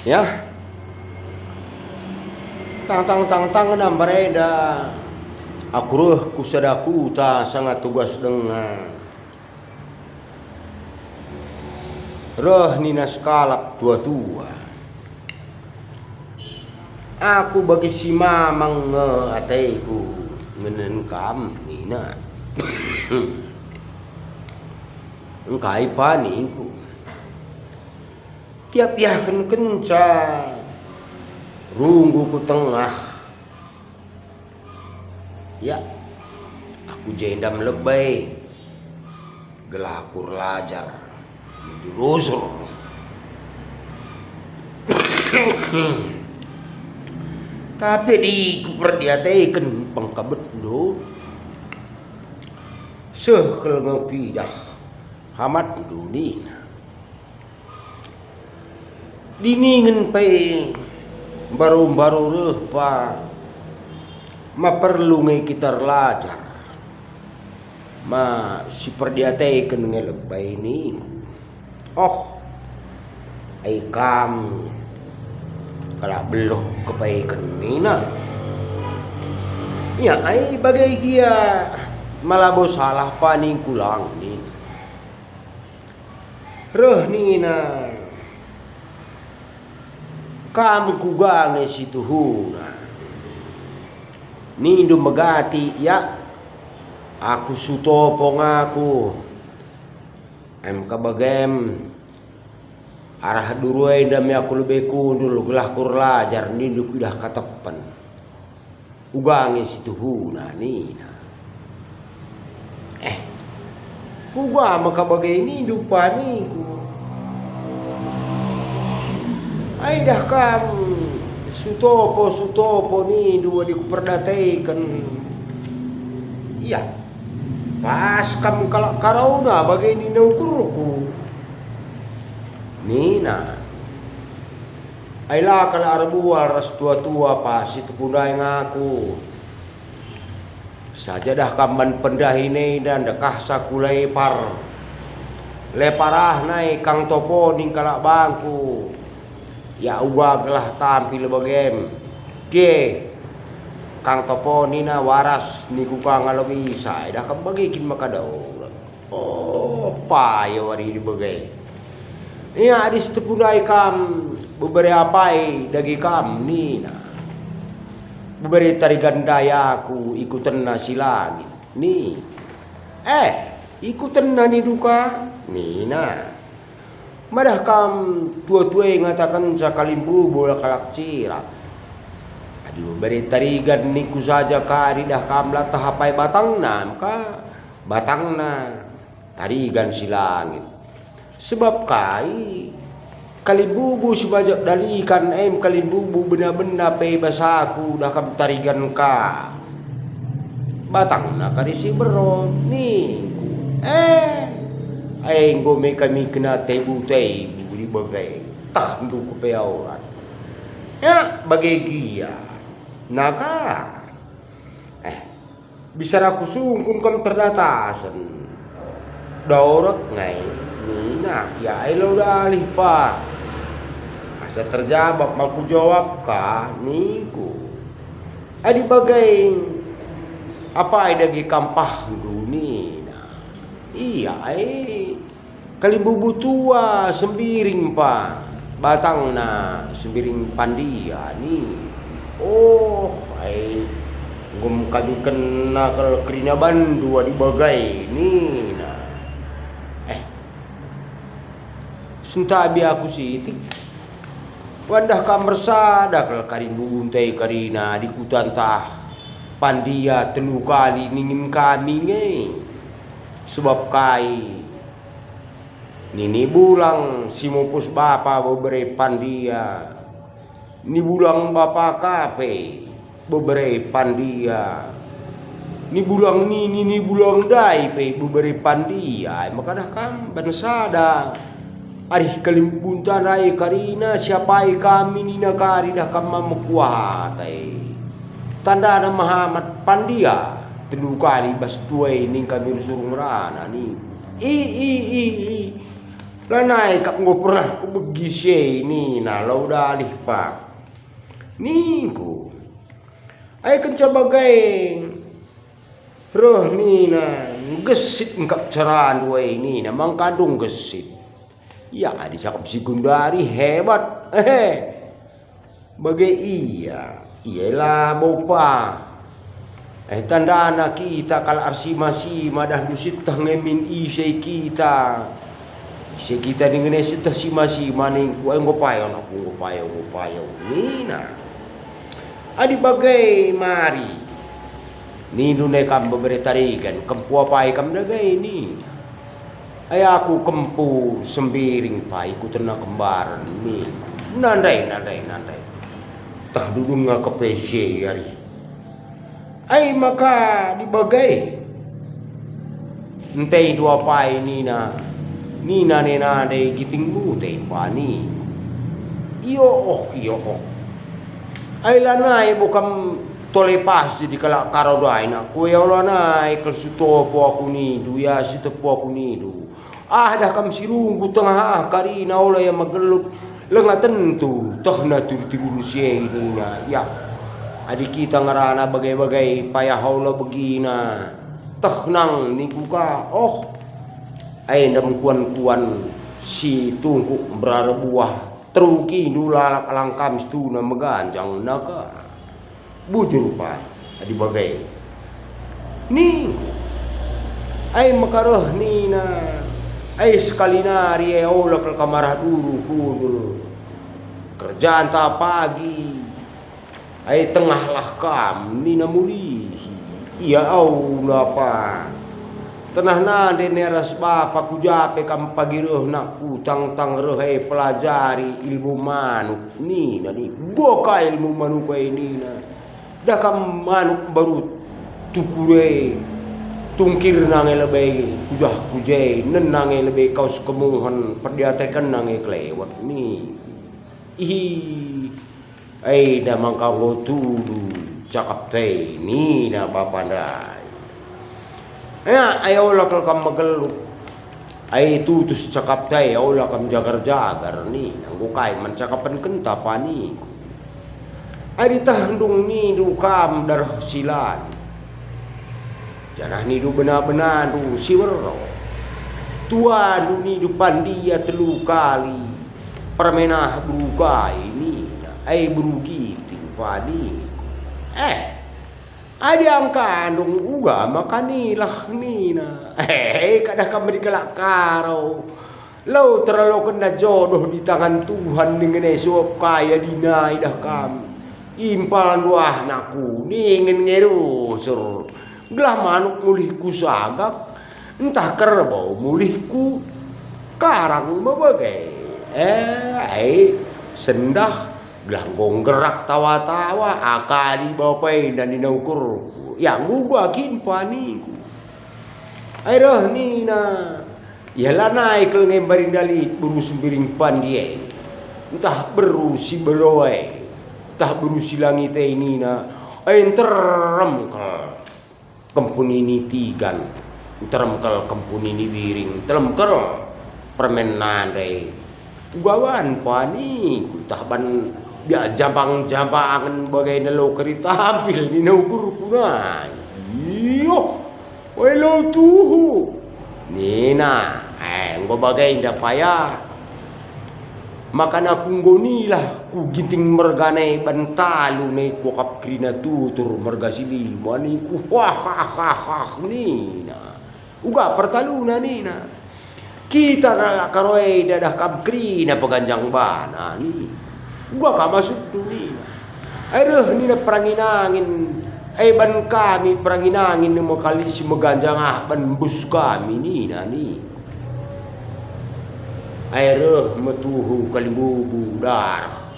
Ya, tang na bareda. Aku reh kusadaku ta sangat tugas dengan reh nina skalak tua-tua. Aku bagi si mamang ataiku ngenen kam nina. Engkai paniku. Tiap yakin kenca runggu ku tengah. Ya, aku jendam lebay gelakur lajar dirusur. Tapi di kuperdiataikan pengkabet do sekel ngepidah hamat dunia diningin pai baru-baru reh pa ma perlu ngai kita lajar ma si perdiataikan ngelebay ini ai kam kalau belum kebaikan nina ya ai bagai dia malah bos salah paning kulang nina reh nina kamu kugange situ huna nindu megati ya aku sutopo ngaku kabagem arah duruai dami aku lebih kundul gelah kurlajar nindu kudah katepen ugangi situ huna nina kuga maka bagai nindu paniku ai dah kamu sutopo nindu di kuperdataikan iya pas kamu kalau karauna bagai nina ukurku nina ailah kalau arbual ras tua-tua pas itu pundai ngaku saja dah kamban pendahine dan dekah sakulai par leparah naik kang topo ning kalak bangku ya uga gelah tampil bagem ke kang topo nina waras niku kang alobi sa dah kam bagikin makadau payo wari di bagai iya adis tepundai kam beberapa dagi kam nina beberi tarigan dayaku ikutan nasi langit nih ikutan nani duka nina madah kam tua-tua ngatakan sakalimbu bola kalak cirat aduh beri tarigan niku saja kari dah kam latah hapai batangna maka batangna tarigan si langit sebab kai kalibubu sebajak dalikan kalibubu benda-benda pe basaku dah kam tarigan ka batangna kari si beron nih gome kami kena tebu di bagai tah untuk kepeauran ya bagai gia naga bisa aku sungkun kam terdatasan daurat ngai nina ya elo dalih pa asa terjawab maku jawab ka niku adi bagai apa dagi kampah dunia iya kalibubu tua sembiring pa batangna sembiring pandia nih gum kami kena kalau kerina bandu di bagai nih sentabi aku siti wandah kamar sada kalau karin bubuntai karina di kutantah pandia telu kali ningin kami sebab kai nini bulang si mupus bapa bebere pandia ni bulang bapa kape bebere pandia ni bulang ni bulang dai pe bebere pandia maka dah kam bansada arih kalimbuntan rai karina siapai kami nina kari dah kama mekuatai tanda ada Muhammad pandia telu kali bas tuai ning kami rusurung rana ni Lanai kap ngo pernah ku begise ini na lau dalih pa. Niku. Ai kan sebagai roh ni na gesit ngkap ceran dua ini na mangkandung gesit. Ya disakap si Gundari hebat. Bagai iya. Iyalah bopa. Tandana kita kalau arsima-sima dah dusit tah ngemin isai kita. Isai kita dengan esitah sima-sima nih ku ngopayong aku ngopayong nina. Adi bagai mari. Ni dunai kam beberetarikan kempu apa kam dagai ni. Ay aku kempu sembiring pa ikut tenang kembaran ni. Nandai. Tah dudung ngak ke PC hari. Ay maka dibagai. Entei dua pai nina nena de giting mu tei pani. Iyo. Ay lanai bukan tole pas di kala karodai na. Kue olanai kel suto po aku nidu ya sito po aku nidu. Dah kam sirunggu tengah karina ola yang magelut lenga tentu toh na turun sie ini na ya. Adik kita ngarana bagai-bagai payah haula begina. Tah nang niku ka. Ai ndam kuan-kuan si tungku berara buah. Teruki dula alangkam stuna meganjang naga. Bujur pa. Adik bagai. Niku. Ai makaroh ni na. Ai sekali nari haula ke kamarah dulu kudul. Kerjaan ta pagi. Ai tengahlah kam ni namuli. Iya au apa. Tenah nade neras bapa ku jape kam pagi reh nak ku tang reh pelajari ilmu manuk ni nani. Boka ilmu manuk ini na. Dah kam manuk baru tukure tungkir nange lebih kujah kujai nenange lebih kaus kemuhan perdiatekan nange kelewat ni. Ai dah mangkau tudu cakap teh ni dah bapandai. Ya ayo lah kalau kamu magelut. Ai tutus cakap teh ayo lah kamu jagar ni. Nanggu kai mencakapan kenta pani. Ai tahandung ni du kam darah silan. Janah ni du benar-benar du siwer. Tuan du ni du pandia telu kali. Permenah beruga ini. Ai berugi tingpani. Ada yang kandung uga makanilah nina. Kadang kami dikelak karo. Lau terlalu kena jodoh di tangan Tuhan dengan esok kaya dinai dah kam. Impalan wah naku dingin ngerusur. Gelah manuk mulihku sagak. Entah kerbau mulihku karang babagai. Sendah. Belah gerak tawa-tawa akali bapai dan dinaukur yang gua kimpa niku. Airah nina. Yalah naik ke ngembarin dalit buru sembiring pandie. Entah beru si beroai. Entah beru si langit nina. Terem kel kempun ini tigan. Terem kel kempun ini biring. Terem kel permen nandai. Gawan pani entah ban ya jampang-jampangan bagai nelo kerita tampil di naukur kunai. Iyo, welo tuhu. Nina, ngo bagai ndak payah. Makan aku ngonilah ku ginting mergane bantalu ne ku kap krina tutur merga sili mani ku wah nina. Uga pertaluna nina. Kita karoe dadah kap krina peganjang bana ni. Gua ka masuk tu ni. Aduh ni na peranginangin. Ban kami peranginangin ni kali si meganjang ban bus kami ni na ni. Aduh metuhu kali bubu darah.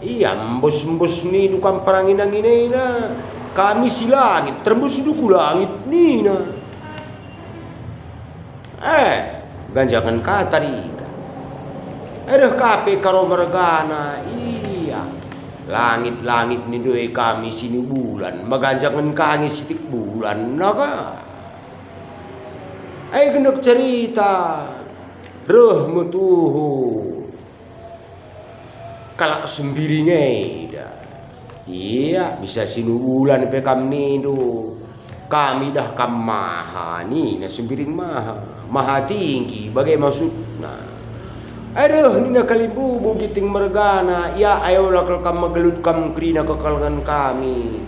Iya mbus ni dukan peranginangin ni na. Kami si langit tembus duku langit ni na. Ganjangan kata ri. Aduh kape karo mergana. Iya. Langit-langit ni doe kami sini bulan. Maganjangan kangi sitik bulan. Naga. Gendok cerita. Reh metuhu kalak sembiringai dah. Iya bisa sinubulan pe kami do. Kami dah kam maha ni na sembiring maha tinggi bagai maksudna. Aduh ni nak kalibu bugiting mergana ya ayolah kalau kam magelut kam krina kekalangan kami.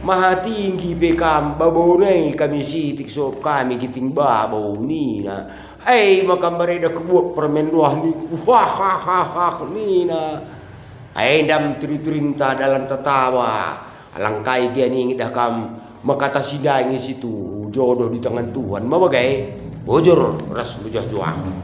Maha tinggi pe kam babau nei kami sitik sop kami giting babau ni na. Hai makam bereda kebuat permen doah ni. Wah ha ha ha ni na. Aindam teri-terinta dalam tertawa. Alangkai dia ni dah kam makata sidai situ jodoh di tangan Tuhan. Mabagai bojor ras bujah juang.